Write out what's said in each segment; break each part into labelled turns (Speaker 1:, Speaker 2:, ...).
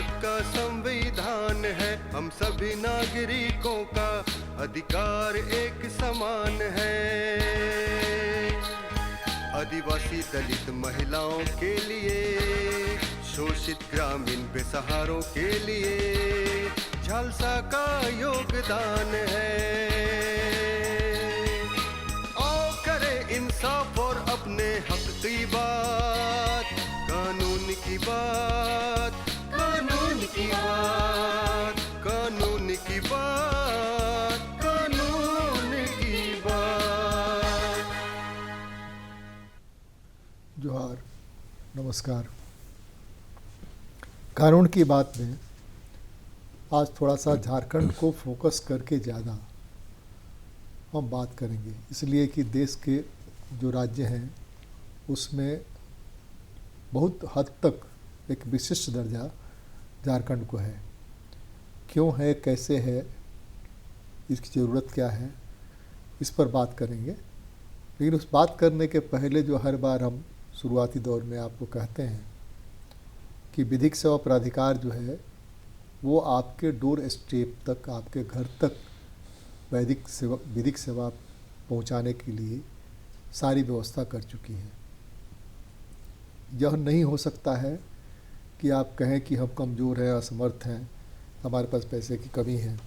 Speaker 1: भारत का संविधान है, हम सभी नागरिकों का अधिकार एक समान है। आदिवासी दलित महिलाओं के लिए, शोषित ग्रामीण बेसहारों के लिए झालसा का योगदान है। आओ करें इंसाफ और अपने हक की बात, कानून की बात, कानून की बात, कानून की बात, कानून की बात।
Speaker 2: जोहार, नमस्कार। कानून की बात में आज थोड़ा सा झारखंड को फोकस करके ज़्यादा हम बात करेंगे, इसलिए कि देश के जो राज्य हैं उसमें बहुत हद तक एक विशिष्ट दर्जा झारखंड को है। क्यों है, कैसे है, इसकी ज़रूरत क्या है, इस पर बात करेंगे। लेकिन उस बात करने के पहले जो हर बार हम शुरुआती दौर में आपको कहते हैं कि विधिक सेवा प्राधिकार जो है वो आपके डोर स्टेप तक, आपके घर तक विधिक सेवा पहुंचाने के लिए सारी व्यवस्था कर चुकी है। यह नहीं हो सकता है कि आप कहें कि हम कमज़ोर हैं, असमर्थ हैं, हमारे पास पैसे की कमी है,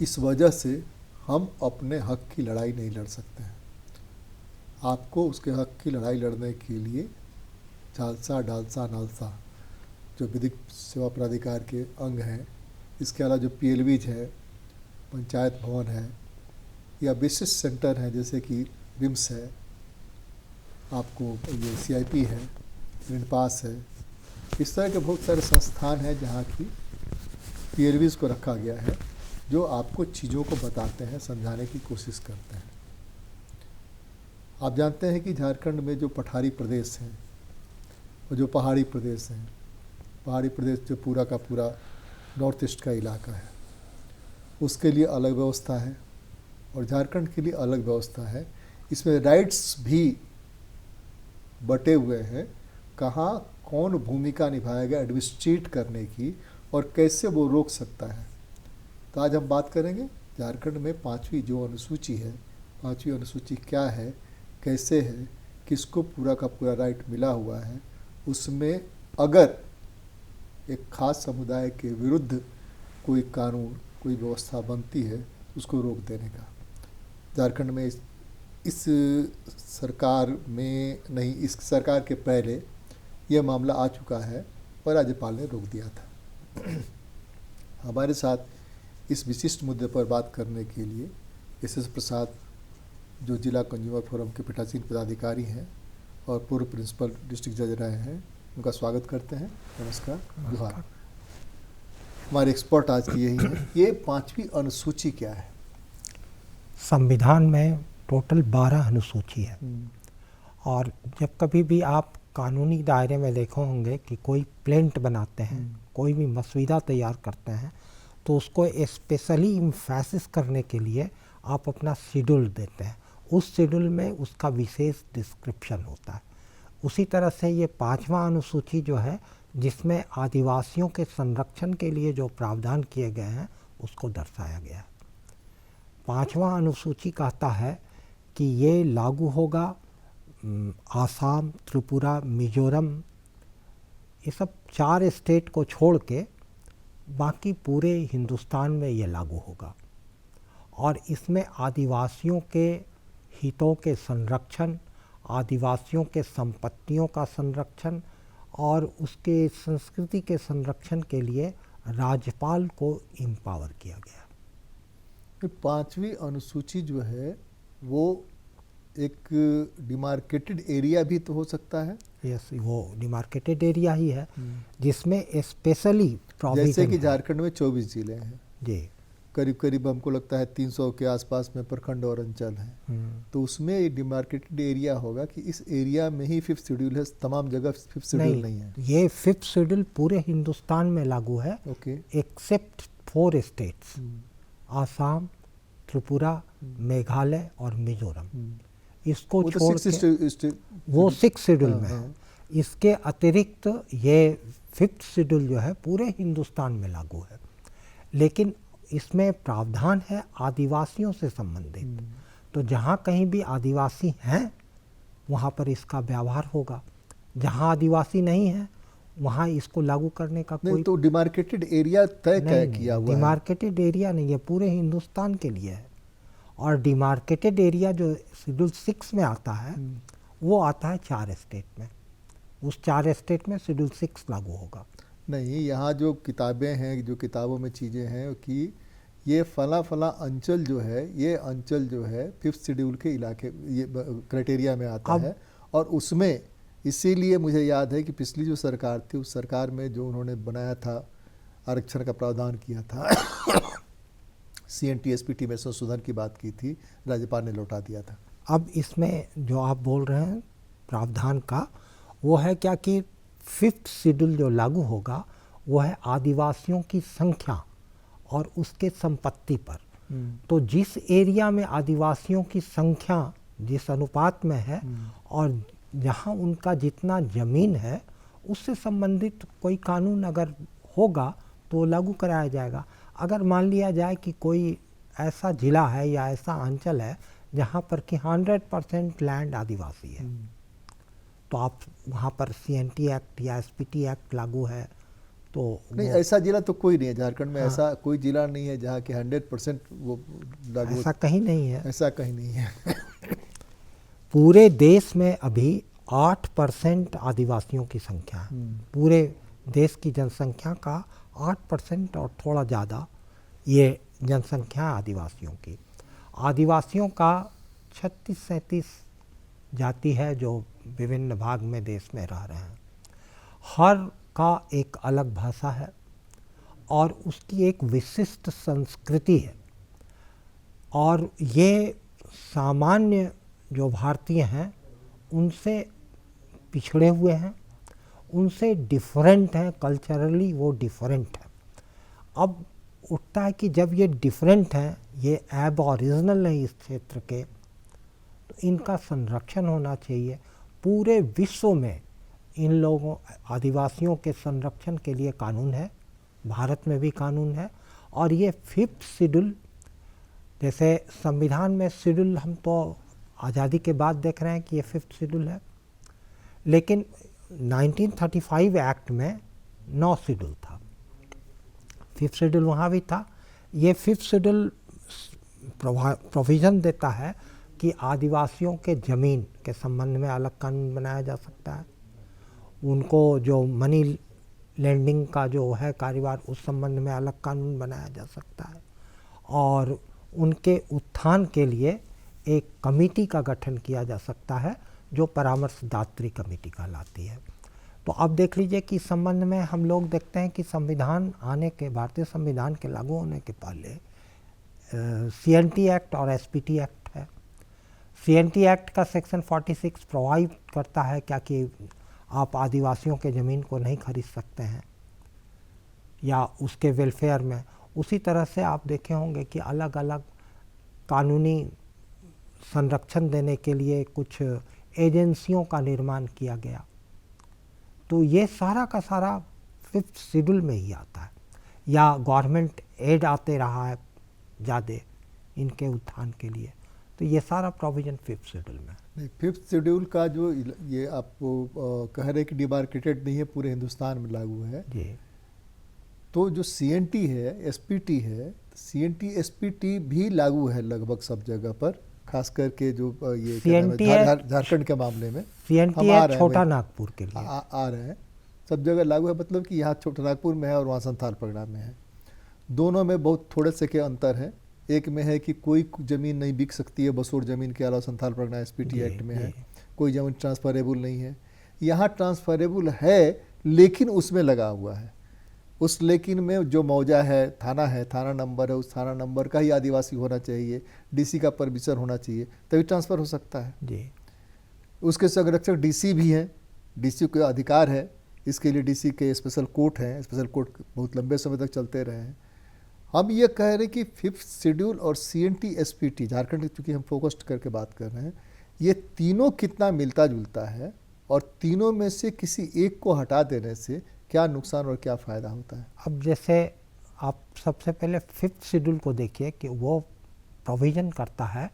Speaker 2: इस वजह से हम अपने हक की लड़ाई नहीं लड़ सकते हैं। आपको उसके हक की लड़ाई लड़ने के लिए झालसा, डालसा, नालसा जो विधिक सेवा प्राधिकार के अंग हैं, इसके अलावा जो PLVs है, पंचायत भवन है या विशिष्ट सेंटर हैं जैसे कि रिम्स है, आपको ये CIP है, ऋणपास है, इस तरह के बहुत सारे संस्थान हैं जहाँ की PLVs को रखा गया है जो आपको चीज़ों को बताते हैं, समझाने की कोशिश करते हैं। आप जानते हैं कि झारखंड में जो पठारी प्रदेश हैं और जो पहाड़ी प्रदेश हैं, पहाड़ी प्रदेश जो पूरा का पूरा नॉर्थ ईस्ट का इलाका है, उसके लिए अलग व्यवस्था है और झारखंड के लिए अलग व्यवस्था है। इसमें राइट्स भी बटे हुए हैं, कहाँ कौन भूमिका निभाएगा एडमिनिस्ट्रेट करने की और कैसे वो रोक सकता है। तो आज हम बात करेंगे झारखंड में 5वीं जो अनुसूची है, 5वीं अनुसूची क्या है, कैसे है, किसको पूरा का पूरा राइट मिला हुआ है, उसमें अगर एक खास समुदाय के विरुद्ध कोई कानून, कोई व्यवस्था बनती है उसको रोक देने का। झारखंड में इस सरकार में नहीं, इस सरकार के पहले यह मामला आ चुका है और राज्यपाल ने रोक दिया था। हमारे साथ इस विशिष्ट मुद्दे पर बात करने के लिए SS प्रसाद जो जिला कंज्यूमर फोरम के पीठासीन पदाधिकारी हैं और पूर्व प्रिंसिपल डिस्ट्रिक्ट जज रहे हैं, उनका स्वागत करते हैं। नमस्कार, जोहार। हमारे एक्सपर्ट आज की यही है। ये 5वीं अनुसूची क्या है?
Speaker 3: संविधान में टोटल 12 अनुसूची है और जब कभी भी आप कानूनी दायरे में देखे होंगे कि कोई प्लेंट बनाते हैं, कोई भी मसविदा तैयार करते हैं, तो उसको स्पेशली इम्फेसिस करने के लिए आप अपना शेड्यूल देते हैं। उस शेड्यूल में उसका विशेष डिस्क्रिप्शन होता है। उसी तरह से ये 5वां अनुसूची जो है, जिसमें आदिवासियों के संरक्षण के लिए जो प्रावधान किए गए हैं उसको दर्शाया गया है। 5वां अनुसूची कहता है कि ये लागू होगा आसाम, त्रिपुरा, मिजोरम, ये सब 4 स्टेट को छोड़ के बाकी पूरे हिंदुस्तान में ये लागू होगा और इसमें आदिवासियों के हितों के संरक्षण, आदिवासियों के संपत्तियों का संरक्षण और उसके संस्कृति के संरक्षण के लिए राज्यपाल को एम्पावर किया गया।
Speaker 2: 5वीं अनुसूची जो है वो एक डिमार्केटेड एरिया भी तो हो सकता है।
Speaker 3: यस, वो डिमार्केटेड एरिया ही है जिसमें स्पेशली प्रोविजन,
Speaker 2: जैसे कि झारखंड में 24 जिले हैं
Speaker 3: जी,
Speaker 2: करीब करीब हमको लगता है 300 के आसपास में प्रखंड और अंचल हैं। तो उसमें एक डिमार्केटेड एरिया होगा कि इस एरिया में ही 5th शेड्यूल है, तमाम जगह 5th शेड्यूल नहीं है।
Speaker 3: ये 5th शेड्यूल पूरे हिंदुस्तान में लागू है,
Speaker 2: okay,
Speaker 3: except 4 states, Assam, Tripura, Meghalaya और मिजोरम। इसको छोड़ के वो 6th शेड्यूल में है। इसके अतिरिक्त ये फिफ्थ शेड्यूल जो है पूरे हिंदुस्तान में लागू है, लेकिन इसमें प्रावधान है आदिवासियों से संबंधित। तो जहाँ कहीं भी आदिवासी हैं वहाँ पर इसका व्यवहार होगा, जहाँ आदिवासी नहीं है वहाँ इसको लागू करने का
Speaker 2: नहीं,
Speaker 3: कोई
Speaker 2: तो डिमार्केटेड एरिया तय किया हुआ है।
Speaker 3: डिमार्केटेड एरिया नहीं है, पूरे हिंदुस्तान के लिए है। और डिमार्केटेड एरिया जो शेड्यूल 6 में आता है वो आता है 4 स्टेट में। उस 4 स्टेट में शेड्यूल 6 लागू होगा।
Speaker 2: नहीं, यहाँ जो किताबें हैं, जो किताबों में चीज़ें हैं कि ये फला फला अंचल जो है, ये अंचल जो है फिफ्थ शेड्यूल के इलाके ये क्राइटेरिया में आता है। और उसमें इसीलिए मुझे याद है कि पिछली जो सरकार थी उस सरकार में जो उन्होंने बनाया था, आरक्षण का प्रावधान किया था CNT SPT में संशोधन की बात की थी, राज्यपाल ने लौटा दिया था।
Speaker 3: अब इसमें जो आप बोल रहे हैं प्रावधान का, वो है क्या कि फिफ्थ शेड्यूल जो लागू होगा वो है आदिवासियों की संख्या और उसके संपत्ति पर। तो जिस एरिया में आदिवासियों की संख्या जिस अनुपात में है और जहाँ उनका जितना ज़मीन है उससे संबंधित कोई कानून अगर होगा तो लागू कराया जाएगा। अगर मान लिया जाए कि कोई ऐसा ज़िला है या ऐसा अंचल है जहाँ पर कि 100% लैंड आदिवासी है, तो आप वहाँ पर CNT एक्ट या SPT एक्ट लागू है। तो
Speaker 2: नहीं, ऐसा जिला तो कोई नहीं है झारखंड में। ऐसा कोई जिला नहीं है जहाँ के 100% वो लागू,
Speaker 3: ऐसा कहीं नहीं है,
Speaker 2: ऐसा कहीं नहीं है।
Speaker 3: पूरे देश में अभी 8% आदिवासियों की संख्या है। पूरे देश की जनसंख्या का 8% और थोड़ा ज़्यादा ये जनसंख्या है आदिवासियों की। आदिवासियों का 36-37 जाति है जो विभिन्न भाग में देश में रह रहे हैं। हर का एक अलग भाषा है और उसकी एक विशिष्ट संस्कृति है। और ये सामान्य जो भारतीय हैं उनसे पिछड़े हुए हैं, उनसे डिफरेंट हैं, कल्चरली वो डिफरेंट है। अब उठता है कि जब ये डिफरेंट हैं, ये एबॉरिजिनल हैं इस क्षेत्र के, तो इनका संरक्षण होना चाहिए। पूरे विश्व में इन लोगों आदिवासियों के संरक्षण के लिए कानून है, भारत में भी कानून है। और ये फिफ्थ शेड्यूल, जैसे संविधान में शेड्यूल हम तो आज़ादी के बाद देख रहे हैं कि ये फिफ्थ शेड्यूल है, लेकिन 1935 एक्ट में 9 शेड्यूल था, फिफ्थ शेड्यूल वहाँ भी था। ये फिफ्थ शेड्यूल प्रोविज़न देता है कि आदिवासियों के ज़मीन के संबंध में अलग कानून बनाया जा सकता है, उनको जो मनी लेंडिंग का जो है कारोबार उस संबंध में अलग कानून बनाया जा सकता है, और उनके उत्थान के लिए एक कमेटी का गठन किया जा सकता है जो परामर्शदात्री कमेटी कहलाती है। तो अब देख लीजिए कि इस संबंध में हम लोग देखते हैं कि संविधान आने के, भारतीय संविधान के लागू होने के पहले CNT एक्ट और SPT एक्ट है। CNT एक्ट का सेक्शन 46 प्रोवाइड करता है क्या कि आप आदिवासियों के ज़मीन को नहीं खरीद सकते हैं या उसके वेलफेयर में। उसी तरह से आप देखे होंगे कि अलग अलग कानूनी संरक्षण देने के लिए कुछ एजेंसियों का निर्माण किया गया। तो ये सारा का सारा फिफ्थ शेड्यूल में ही आता है, या गवर्नमेंट एड आते रहा है ज़्यादा इनके उत्थान के लिए, तो ये सारा प्रोविज़न फिफ्थ शेड्यूल में।
Speaker 2: नहीं, फिफ्थ शेड्यूल का जो ये आपको कह रहे कि डिमार्केटेड नहीं है, पूरे हिंदुस्तान में लागू है
Speaker 3: जी।
Speaker 2: तो जो CNT है, SPT है, CNT SPT भी लागू है लगभग सब जगह पर, खास करके जो ये झारखंड के मामले में
Speaker 3: CNT है छोटा नागपुर के लिए
Speaker 2: आ रहे हैं, सब जगह लागू है। मतलब कि यहाँ छोटा नागपुर में है और वहाँ संथाल परगना में है। दोनों में बहुत थोड़े से के अंतर है। एक में है कि कोई ज़मीन नहीं बिक सकती है बसोर ज़मीन के अलावा, संथाल परगना SPT एक्ट में है। कोई ज़मीन ट्रांसफरेबल नहीं है। यहाँ ट्रांसफरेबल है लेकिन उसमें लगा हुआ है, उस लेकिन में जो मौजा है, थाना नंबर है, उस थाना नंबर का ही आदिवासी होना चाहिए, DC का परमिशन होना चाहिए, तभी ट्रांसफ़र हो सकता है
Speaker 3: जी।
Speaker 2: उसके संरक्षक DC भी हैं, DC का अधिकार है, इसके लिए DC के स्पेशल कोर्ट हैं, स्पेशल कोर्ट बहुत लंबे समय तक चलते रहे हैं। हम ये कह रहे हैं कि फिफ्थ शेड्यूल और CNT SPT, झारखंड चूँकि हम फोकस्ड करके बात कर रहे हैं, ये तीनों कितना मिलता जुलता है, और तीनों में से किसी एक को हटा देने से क्या नुकसान और क्या फ़ायदा होता है?
Speaker 3: अब जैसे आप सबसे पहले 5th शेड्यूल को देखिए कि वो प्रोविज़न करता है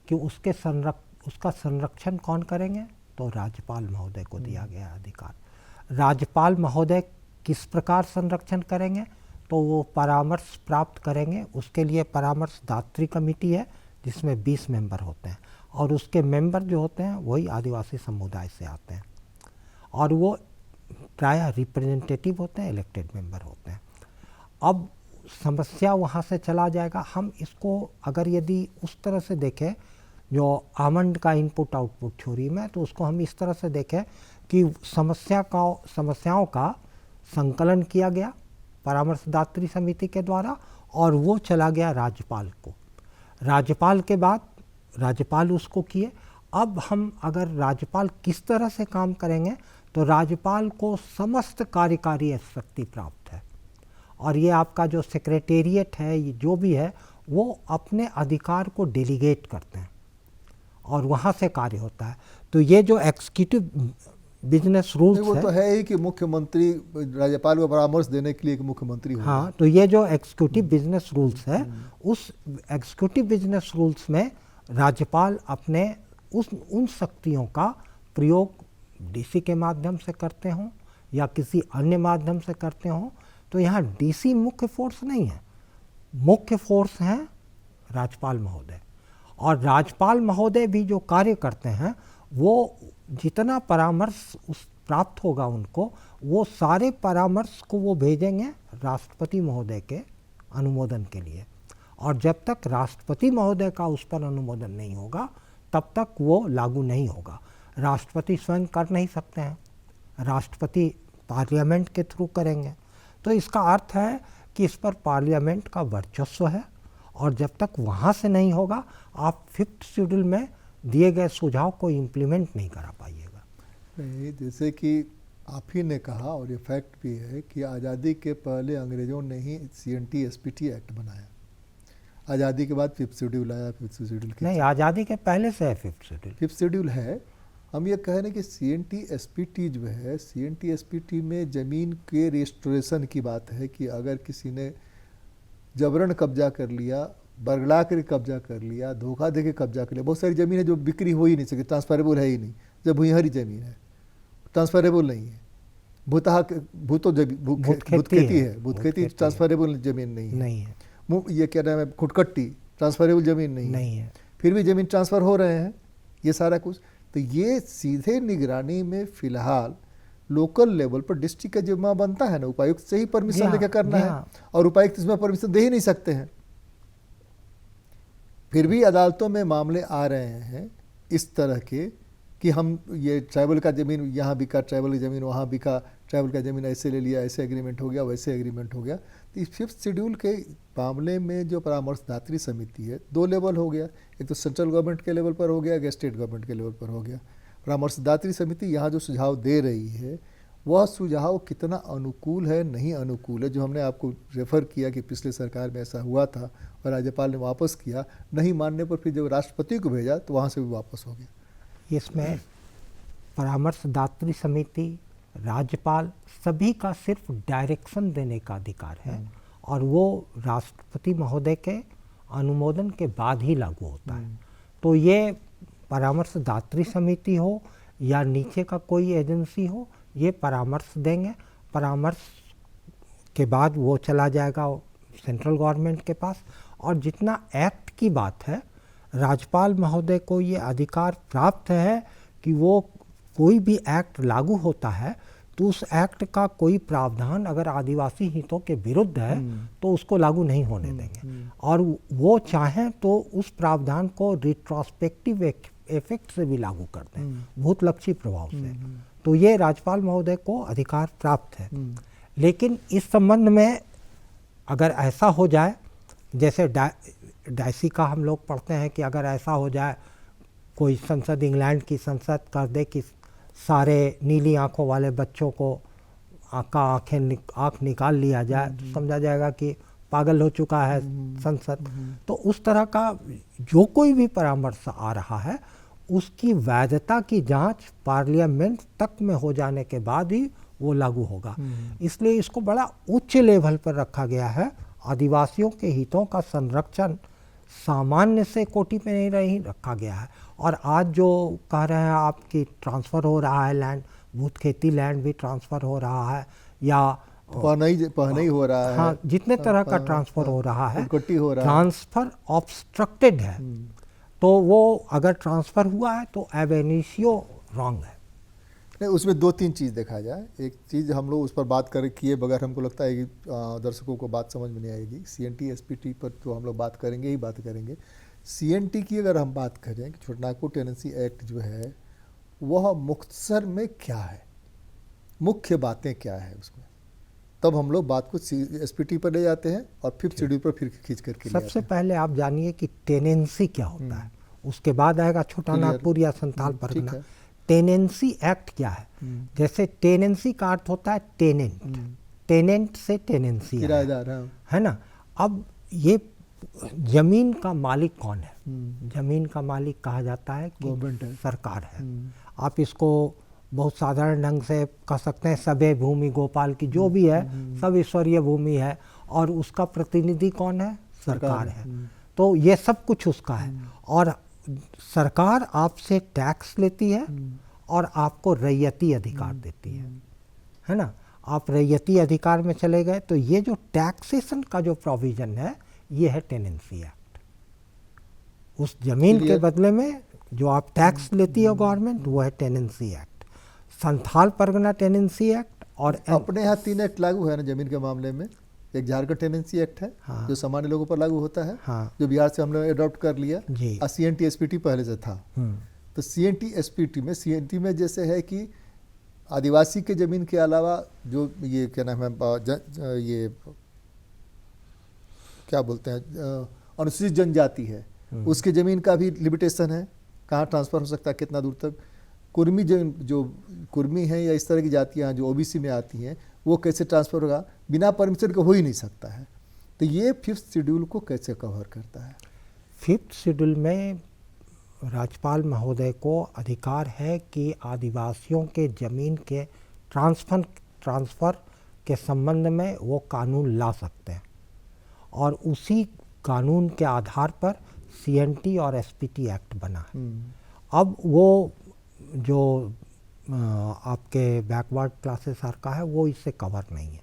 Speaker 3: कि उसका संरक्षण कौन करेंगे, तो राज्यपाल महोदय को दिया गया अधिकार। राज्यपाल महोदय किस प्रकार संरक्षण करेंगे, तो वो परामर्श प्राप्त करेंगे। उसके लिए परामर्शदात्री कमेटी है जिसमें 20 मेंबर होते हैं और उसके मेंबर जो होते हैं वही आदिवासी समुदाय से आते हैं और वो प्रायः रिप्रेजेंटेटिव होते हैं, इलेक्टेड मेंबर होते हैं। अब समस्या वहाँ से चला जाएगा। हम इसको अगर यदि उस तरह से देखें जो आमंड का इनपुट आउटपुट थ्योरी में, तो उसको हम इस तरह से देखें कि समस्याओं का संकलन किया गया परामर्शदात्री समिति के द्वारा और वो चला गया राज्यपाल को। राज्यपाल के बाद राज्यपाल उसको किए। अब हम अगर राज्यपाल किस तरह से काम करेंगे, तो राज्यपाल को समस्त कार्यकारी शक्ति प्राप्त है और ये आपका जो सेक्रेटेरिएट है, ये जो भी है, वो अपने अधिकार को डेलीगेट करते हैं और वहाँ से कार्य होता है। तो ये जो एग्जीक्यूटिव बिजनेस रूल्स
Speaker 2: वो तो है ही कि मुख्यमंत्री राज्यपाल को परामर्श देने के लिए एक मुख्यमंत्री होगा।
Speaker 3: हाँ, तो ये जो एग्जीक्यूटिव बिजनेस रूल्स है, उस एग्जीक्यूटिव बिजनेस रूल्स में राज्यपाल अपने उन शक्तियों का प्रयोग डीसी के माध्यम से करते हों या किसी अन्य माध्यम से करते हों। तो यहाँ डीसी मुख्य फोर्स नहीं है, मुख्य फोर्स हैं राज्यपाल महोदय। और राज्यपाल महोदय भी जो कार्य करते हैं, वो जितना परामर्श प्राप्त होगा उनको, वो सारे परामर्श को वो भेजेंगे राष्ट्रपति महोदय के अनुमोदन के लिए। और जब तक राष्ट्रपति महोदय का उस पर अनुमोदन नहीं होगा, तब तक वो लागू नहीं होगा। राष्ट्रपति स्वयं कर नहीं सकते हैं, राष्ट्रपति पार्लियामेंट के थ्रू करेंगे। तो इसका अर्थ है कि इस पर पार्लियामेंट का वर्चस्व है और जब तक वहाँ से नहीं होगा, आप 5th शेड्यूल में दिए गए सुझाव को इम्प्लीमेंट नहीं करा पाइएगा।
Speaker 2: नहीं, जैसे कि आप ही ने कहा और ये फैक्ट भी है कि आज़ादी के पहले अंग्रेज़ों ने ही CNT-SPT एक्ट बनाया। आज़ादी के बाद 5th शेड्यूल आया। 5th शेड्यूल
Speaker 3: नहीं, आज़ादी के पहले से है 5th शेड्यूल।
Speaker 2: 5th शेड्यूल है। हम ये कह रहे हैं कि CNT-SPT जो है, CNT-SPT में ज़मीन के रेस्टोरेशन की बात है कि अगर किसी ने जबरन कब्जा कर लिया, बरगला कर कब्जा कर लिया, धोखा दे के कब्जा कर लिया। बहुत सारी ज़मीन है जो बिक्री हो ही नहीं सकती, ट्रांसफरेबल है ही नहीं। जब भूइंहरी ज़मीन है, ट्रांसफरेबल नहीं है। भूत खेती ट्रांसफरेबल ज़मीन नहीं है। ये क्या नाम है, खुटकट्टी ट्रांसफरेबल ज़मीन नहीं है। फिर भी ज़मीन ट्रांसफ़र हो रहे हैं, ये सारा कुछ। तो ये सीधे निगरानी में फ़िलहाल लोकल लेवल पर डिस्ट्रिक्ट का जिम्मा बनता है ना, उपायुक्त से ही परमिशन लेकर करना है और उपायुक्त इसमें परमिशन दे ही नहीं सकते हैं। फिर भी अदालतों में मामले आ रहे हैं इस तरह के कि हम ये ट्राइबल का ज़मीन यहाँ बिका, ट्राइबल की ज़मीन वहाँ बिका, ट्राइबल का ज़मीन ऐसे ले लिया, ऐसे एग्रीमेंट हो गया, वैसे एग्रीमेंट हो गया। तो इस 5th शेड्यूल के मामले में जो परामर्शदात्री समिति है, 2 लेवल हो गया। एक तो सेंट्रल गवर्नमेंट के लेवल पर हो गया, एक स्टेट गवर्नमेंट के लेवल पर हो गया। परामर्शदात्री समिति यहाँ जो सुझाव दे रही है, वह सुझाव कितना अनुकूल है, नहीं अनुकूल है, जो हमने आपको रेफ़र किया कि पिछले सरकार में ऐसा हुआ था और राज्यपाल ने वापस किया। नहीं मानने पर फिर जब राष्ट्रपति को भेजा तो वहाँ से भी वापस हो गया।
Speaker 3: इसमें परामर्शदात्री समिति, राज्यपाल, सभी का सिर्फ डायरेक्शन देने का अधिकार है और वो राष्ट्रपति महोदय के अनुमोदन के बाद ही लागू होता है। तो ये परामर्शदात्री समिति हो या नीचे का कोई एजेंसी हो, ये परामर्श देंगे। परामर्श के बाद वो चला जाएगा सेंट्रल गवर्नमेंट के पास। और जितना एक्ट की बात है, राज्यपाल महोदय को ये अधिकार प्राप्त है कि वो कोई भी एक्ट लागू होता है तो उस एक्ट का कोई प्रावधान अगर आदिवासी हितों के विरुद्ध है तो उसको लागू नहीं होने देंगे। और वो चाहें तो उस प्रावधान को रिट्रोस्पेक्टिव इफेक्ट से भी लागू कर दें, भूतलक्षी प्रभाव से। तो ये राज्यपाल महोदय को अधिकार प्राप्त है। लेकिन इस संबंध में अगर ऐसा हो जाए, जैसे डायसी का हम लोग पढ़ते हैं कि अगर ऐसा हो जाए, कोई संसद, इंग्लैंड की संसद कर दे कि सारे नीली आंखों वाले बच्चों को आँख निकाल लिया जाए, तो समझा जाएगा कि पागल हो चुका है संसद। तो उस तरह का जो कोई भी परामर्श आ रहा है, उसकी वैधता की जांच पार्लियामेंट तक में हो जाने के बाद ही वो लागू होगा। इसलिए इसको बड़ा उच्च लेवल पर रखा गया है। आदिवासियों के हितों का संरक्षण सामान्य से कोटि पे नहीं रखा गया है। और आज जो कह रहे हैं आप कि ट्रांसफ़र हो रहा है लैंड, भूत खेती लैंड भी ट्रांसफ़र हो रहा है, या
Speaker 2: पहनई हो रहा है,
Speaker 3: हाँ, जितने तरह का ट्रांसफ़र हो रहा है,
Speaker 2: उनकट्टी हो रहा है,
Speaker 3: ट्रांसफ़र ऑब्स्ट्रक्टेड है। तो वो अगर ट्रांसफ़र हुआ है तो एब इनिशियो रॉन्ग है।
Speaker 2: नहीं, उसमें 2-3 चीज़ देखा जाए। एक चीज़ हम लोग उस पर बात किए बगैर हमको लगता है कि दर्शकों को बात समझ में नहीं आएगी। CNT SPT पर तो हम लोग बात करेंगे। CNT की अगर हम बात करें कि छोटानागपुर टेनेंसी एक्ट जो है वह मुख्तसर में क्या है, मुख्य बातें क्या है उसमें, तब हम लोग बात को SPT पर ले जाते हैं और 5th शेड्यूल पर फिर खींच करके ले
Speaker 3: सबसे पहले आप जानिए कि टेनेंसी क्या होता है, उसके बाद आएगा छोटानागपुर या संथाल परगना। टेनेंसी एक्ट क्या है? जैसे टेनेंसी का अर्थ होता है टेनेंट, टेनेंट से टेनेंसी
Speaker 2: किराएदार
Speaker 3: है ना। अब ये जमीन का मालिक कौन है? जमीन का मालिक कहा जाता है कि
Speaker 2: गवर्नमेंट है,
Speaker 3: सरकार है। आप इसको बहुत साधारण ढंग से कह सकते हैं सबे भूमि गोपाल की जो भी है सब ईश्वरीय भूमि है, और उसका प्रतिनिधि कौन है? सरकार है। तो ये सब कुछ उसका है, और सरकार आपसे टैक्स लेती है और आपको रैयती अधिकार देती है ना। आप रैयती अधिकार में चले गए तो ये जो टैक्सेशन का जो प्रोविज़न है ये है टेनेंसी एक्ट। उस जमीन के बदले में जो आप टैक्स लेती है गवर्नमेंट वो है tenancy act. Santhal Pargana tenancy act, और
Speaker 2: अपने यहाँ 3 एक्ट लागू है ना जमीन के मामले में। एक झारखंड टेनेंसी एक्ट है, हाँ, जो सामान्य लोगों पर लागू होता है, हाँ, जो बिहार से हमने अडॉप्ट कर लिया, और CNT SPT पहले से था। तो CNT SPT में जैसे है कि आदिवासी के ज़मीन के अलावा जो ये क्या नाम है, ये क्या बोलते हैं, अनुसूचित जनजाति है, उसके ज़मीन का भी लिमिटेशन है, कहाँ ट्रांसफ़र हो सकता है, कितना दूर तक। कुर्मी जो कुर्मी हैं या इस तरह की जातियाँ जो OBC में आती हैं वो कैसे ट्रांसफ़र होगा? बिना परमिशन के हो ही नहीं सकता है। तो ये 5th शेड्यूल को कैसे कवर करता है?
Speaker 3: 5th शेड्यूल में राज्यपाल महोदय को अधिकार है कि आदिवासियों के ज़मीन के ट्रांसफ़र के संबंध में वो कानून ला सकते हैं, और उसी कानून के आधार पर CNT और SPT एक्ट बना है। अब वो जो आपके बैकवर्ड क्लासेस आर का है वो इससे कवर नहीं है,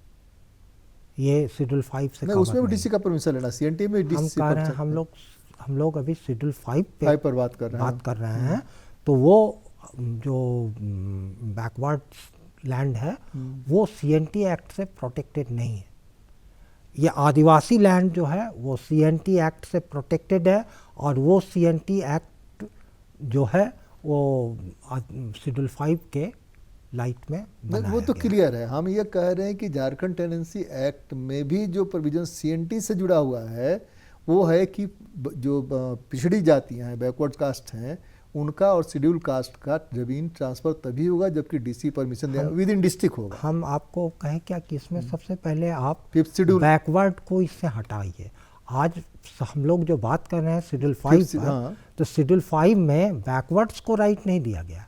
Speaker 3: ये शेड्यूल 5 से कवर
Speaker 2: उसमें भी DC का परमिशन लेना। CNT में DC
Speaker 3: हम कह रहे हैं, हम लोग अभी शेड्यूल 5
Speaker 2: पर बात कर रहे हैं।
Speaker 3: तो वो जो बैकवर्ड लैंड है वो CNT एक्ट से प्रोटेक्टेड नहीं है। ये आदिवासी लैंड जो है वो CNT एक्ट से प्रोटेक्टेड है, और वो CNT एक्ट जो है वो शेड्यूल 5 के लाइट में बनाया
Speaker 2: वो तो
Speaker 3: गया।
Speaker 2: क्लियर है। हम ये कह रहे हैं कि झारखंड टेनेंसी एक्ट में भी जो प्रोविजन CNT से जुड़ा हुआ है वो है कि जो पिछड़ी जातियां हैं, बैकवर्ड कास्ट हैं, उनका और शेड्यूल कास्ट का जमीन ट्रांसफ़र तभी होगा जबकि DC permission with in district होगा।
Speaker 3: हम आपको कहें क्या कि इसमें सबसे पहले आप
Speaker 2: 5th शेड्यूल
Speaker 3: बैकवर्ड को इससे हटाइए। आज हम लोग जो बात कर रहे हैं शेड्यूल 5 पर, तो शेड्यूल 5 में बैकवर्ड्स को राइट नहीं दिया गया,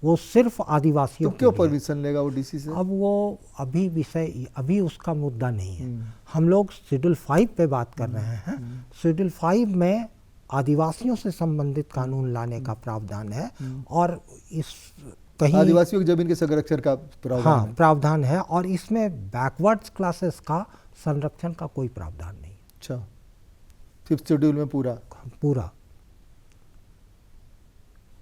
Speaker 3: वो सिर्फ आदिवासियों
Speaker 2: तो क्यों परमिशन लेगा वो DC से?
Speaker 3: अब वो अभी उसका मुद्दा नहीं है। हम लोग शेड्यूल 5 पे बात कर रहे हैं। शेड्यूल 5 में आदिवासियों से संबंधित कानून लाने का प्रावधान है, और इस कहीं
Speaker 2: आदिवासियों की जमीन के संरक्षण का प्रावधान
Speaker 3: प्रावधान है, और इसमें बैकवर्ड्स क्लासेस का संरक्षण का कोई प्रावधान नहीं।
Speaker 2: अच्छा, 5th शेड्यूल में पूरा।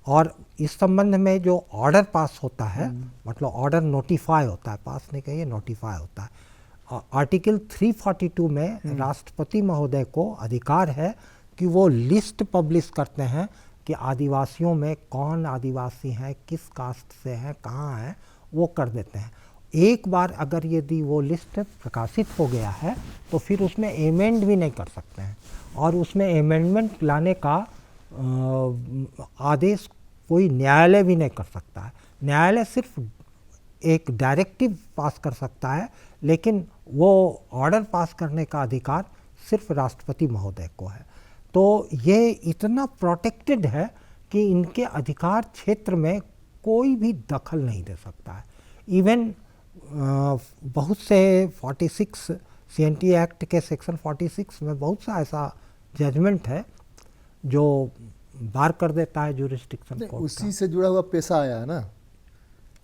Speaker 3: और इस संबंध में जो ऑर्डर पास होता है, मतलब ऑर्डर नोटिफाई होता है, पास नहीं कहिए, नोटिफाई होता है। आर्टिकल 342 में राष्ट्रपति महोदय को अधिकार है कि वो लिस्ट पब्लिश करते हैं कि आदिवासियों में कौन आदिवासी हैं, किस कास्ट से हैं, कहाँ हैं, वो कर देते हैं। एक बार अगर यदि वो लिस्ट प्रकाशित हो गया है तो फिर उसमें एमेंड भी नहीं कर सकते हैं, और उसमें अमेंडमेंट लाने का आदेश कोई न्यायालय भी नहीं कर सकता है। न्यायालय सिर्फ एक डायरेक्टिव पास कर सकता है, लेकिन वो ऑर्डर पास करने का अधिकार सिर्फ राष्ट्रपति महोदय को है। तो ये इतना प्रोटेक्टेड है कि इनके अधिकार क्षेत्र में कोई भी दखल नहीं दे सकता है। इवन बहुत से 46 CNT एक्ट के सेक्शन 46 में बहुत सा ऐसा जजमेंट है जो बार कर देता है जुरिस्डिक्शन
Speaker 2: नहीं,
Speaker 3: कोर्ट
Speaker 2: उसी से जुड़ा हुआ पेशा आया है ना,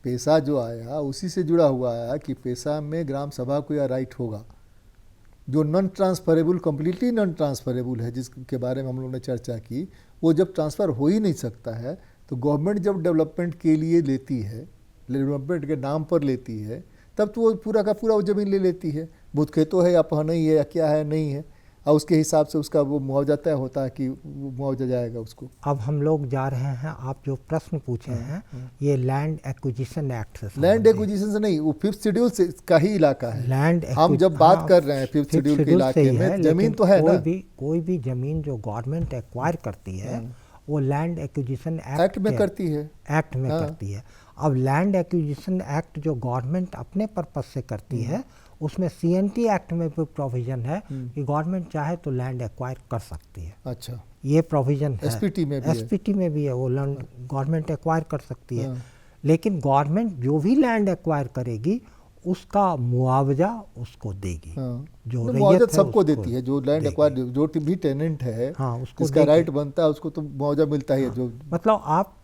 Speaker 2: पेशा जो आया उसी से जुड़ा हुआ आया कि पेशा में ग्राम सभा को यह राइट होगा जो non transferable, completely non transferable है, जिसके बारे में हम लोगों ने चर्चा की। वो जब ट्रांसफ़र हो ही नहीं सकता है तो गवर्नमेंट जब डेवलपमेंट के लिए लेती है, डेवलपमेंट के नाम पर लेती है, तब तो वो पूरा का पूरा वो ज़मीन ले लेती है, बुत खेतों है या नहीं है या क्या है नहीं है, और उसके हिसाब से उसका वो मुआवजा तय होता है कि वो मुआवजा जाएगा उसको।
Speaker 3: अब हम लोग जा रहे हैं, आप जो प्रश्न पूछे हैं ये लैंड एक्विजिशन एक्ट से
Speaker 2: लैंड
Speaker 3: संबंधित।
Speaker 2: एक्विजिशन से नहीं, वो 5th शेड्यूल से का ही इलाका है।
Speaker 3: लैंड
Speaker 2: हम जब बात कर रहे हैं 5th शेड्यूल के इलाके में जमीन तो है ना,
Speaker 3: कोई भी जमीन जो गवर्नमेंट एक्वायर करती है वो लैंड एक्विजिशन
Speaker 2: एक्ट में करती है,
Speaker 3: एक्ट में करती है। अब लैंड एक्विजिशन एक्ट जो गवर्नमेंट अपने पर्पस से करती है उसमें CNT एक्ट में भी प्रोविजन है कि गवर्नमेंट चाहे तो लैंड एक्वायर कर सकती है।
Speaker 2: अच्छा,
Speaker 3: ये प्रोविजन है।
Speaker 2: SPT में भी है।
Speaker 3: SPT में भी है, वो लैंड गवर्नमेंट एक्वायर कर सकती है। लेकिन गवर्नमेंट जो भी लैंड एक्वायर करेगी उसका मुआवजा उसको देगी। जो
Speaker 2: मुआवजा सबको देती है, जो लैंड एक्वायर जो भी टेनेंट है,
Speaker 3: हाँ, उसको
Speaker 2: इसका राइट बनता है उसको तो मुआवजा मिलता ही है। जो
Speaker 3: मतलब आप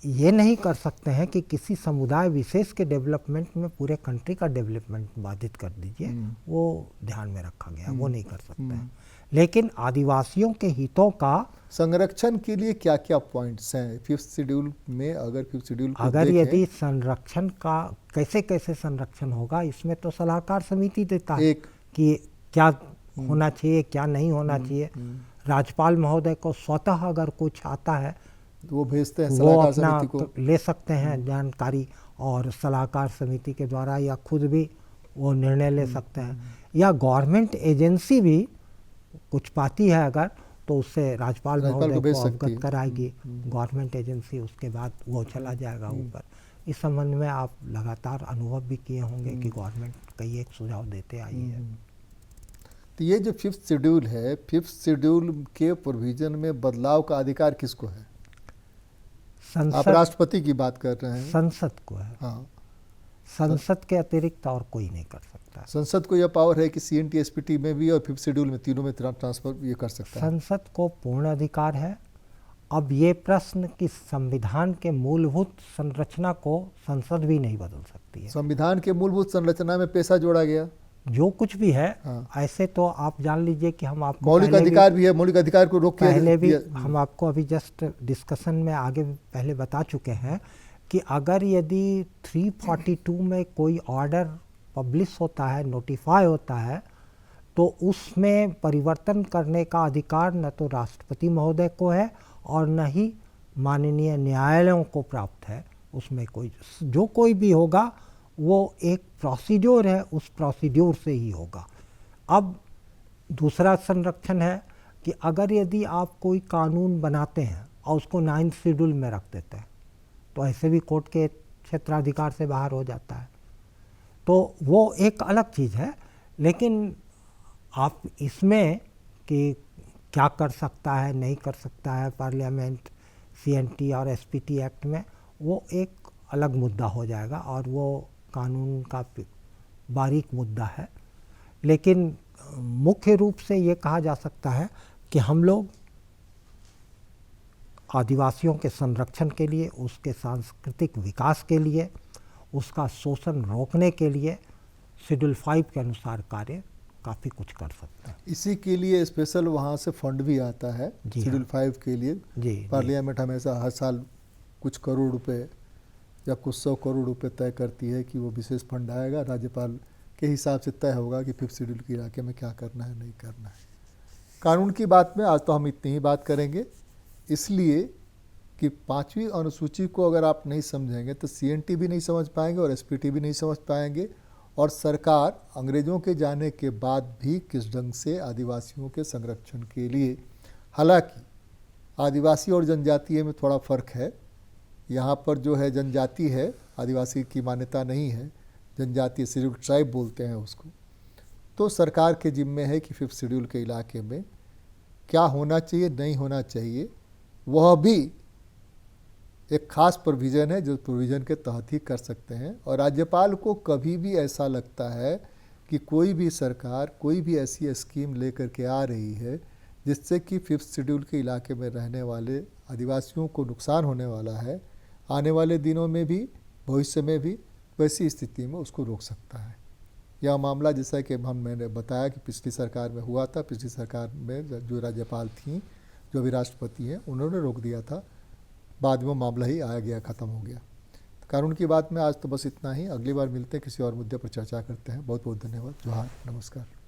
Speaker 3: ये नहीं कर सकते हैं कि किसी समुदाय विशेष के डेवलपमेंट में पूरे कंट्री का डेवलपमेंट बाधित कर दीजिए, वो ध्यान में रखा गया, वो नहीं कर सकते हैं। लेकिन आदिवासियों के हितों का
Speaker 2: संरक्षण के लिए क्या क्या पॉइंट्स हैं 5th शेड्यूल में? अगर 5th शेड्यूल को
Speaker 3: अगर
Speaker 2: देखें,
Speaker 3: यदि संरक्षण का कैसे कैसे संरक्षण होगा, इसमें तो सलाहकार समिति देता है कि क्या होना चाहिए क्या नहीं होना चाहिए। राज्यपाल महोदय को स्वतः अगर कुछ आता है
Speaker 2: तो वो भेजते हैं
Speaker 3: वो
Speaker 2: सलाहकार
Speaker 3: अपना
Speaker 2: समिति को,
Speaker 3: ले सकते हैं जानकारी, और सलाहकार समिति के द्वारा या खुद भी वो निर्णय ले सकते हैं, या गवर्नमेंट एजेंसी भी कुछ पाती है अगर तो उससे राज्यपाल महोदय को अवगत कराएगी गवर्नमेंट एजेंसी, उसके बाद वो चला जाएगा ऊपर। इस संबंध में आप लगातार अनुभव भी किए होंगे कि गवर्नमेंट कई एक सुझाव देते आई है।
Speaker 2: तो ये जो 5th शेड्यूल है, 5th शेड्यूल के प्रोविजन में बदलाव का अधिकार किसको है? आप राष्ट्रपति की बात कर रहे हैं,
Speaker 3: संसद को है।
Speaker 2: हाँ,
Speaker 3: संसद के अतिरिक्त और कोई नहीं कर सकता।
Speaker 2: संसद को यह पावर है कि CNT SPT में भी और 5th शेड्यूल में तीनों में ट्रांसफर ये कर सकता है।
Speaker 3: संसद को पूर्ण अधिकार है। अब ये प्रश्न कि संविधान के मूलभूत संरचना को संसद भी नहीं बदल सकती है।
Speaker 2: संविधान के मूलभूत संरचना में पेशा जोड़ा गया,
Speaker 3: जो कुछ भी है।
Speaker 2: हाँ।
Speaker 3: ऐसे तो आप जान लीजिए कि हम आपको
Speaker 2: मौलिक अधिकार भी है, मौलिक अधिकार को रोक
Speaker 3: पहले भी हम आपको अभी जस्ट डिस्कशन में आगे पहले बता चुके हैं कि अगर यदि 342 में कोई ऑर्डर पब्लिश होता है, नोटिफाई होता है, तो उसमें परिवर्तन करने का अधिकार न तो राष्ट्रपति महोदय को है और न ही माननीय न्यायालयों को प्राप्त है। उसमें कोई भी होगा वो एक प्रोसीड्योर है, उस प्रोसीड्योर से ही होगा। अब दूसरा संरक्षण है कि अगर यदि आप कोई कानून बनाते हैं और उसको 9th शेड्यूल में रख देते हैं तो ऐसे भी कोर्ट के क्षेत्राधिकार से बाहर हो जाता है, तो वो एक अलग चीज़ है। लेकिन आप इसमें कि क्या कर सकता है नहीं कर सकता है पार्लियामेंट CNT और SPT एक्ट में, वो एक अलग मुद्दा हो जाएगा और वो कानून का बारीक मुद्दा है। लेकिन मुख्य रूप से ये कहा जा सकता है कि हम लोग आदिवासियों के संरक्षण के लिए, उसके सांस्कृतिक विकास के लिए, उसका शोषण रोकने के लिए शेड्यूल 5 के अनुसार कार्य काफ़ी कुछ कर सकते हैं।
Speaker 2: इसी के लिए स्पेशल वहाँ से फंड भी आता है शेड्यूल 5 के लिए। पार्लियामेंट हमेशा हर साल कुछ करोड़ रुपए या कुछ 100 करोड़ रुपए तय करती है कि वो विशेष फंड आएगा, राज्यपाल के हिसाब से तय होगा कि 5th शेड्यूल के इलाके में क्या करना है नहीं करना है। कानून की बात में आज तो हम इतनी ही बात करेंगे, इसलिए कि 5वीं अनुसूची को अगर आप नहीं समझेंगे तो CNT भी नहीं समझ पाएंगे और SPT भी नहीं समझ पाएंगे, और सरकार अंग्रेज़ों के जाने के बाद भी किस ढंग से आदिवासियों के संरक्षण के लिए, हालांकि आदिवासी और जनजातीय में थोड़ा फ़र्क है। यहाँ पर जो है जनजाति है, आदिवासी की मान्यता नहीं है, जनजातीय शेड्यूल ट्राइब बोलते हैं उसको। तो सरकार के जिम्मे है कि 5th शेड्यूल के इलाके में क्या होना चाहिए नहीं होना चाहिए, वह भी एक खास प्रोविज़न है जो प्रोविज़न के तहत ही कर सकते हैं। और राज्यपाल को कभी भी ऐसा लगता है कि कोई भी सरकार कोई भी ऐसी स्कीम लेकर के आ रही है जिससे कि 5th शेड्यूल के इलाके में रहने वाले आदिवासियों को नुकसान होने वाला है, आने वाले दिनों में भी भविष्य में भी वैसी स्थिति में उसको रोक सकता है। यह मामला जैसा कि मैंने बताया कि पिछली सरकार में हुआ था। पिछली सरकार में जो राज्यपाल थीं, जो भी राष्ट्रपति हैं, उन्होंने रोक दिया था। बाद में वो मामला ही आया गया, ख़त्म हो गया। तो कानून की बात में आज तो बस इतना ही। अगली बार मिलते हैं, किसी और मुद्दे पर चर्चा करते हैं। बहुत बहुत धन्यवाद। जोहार, नमस्कार।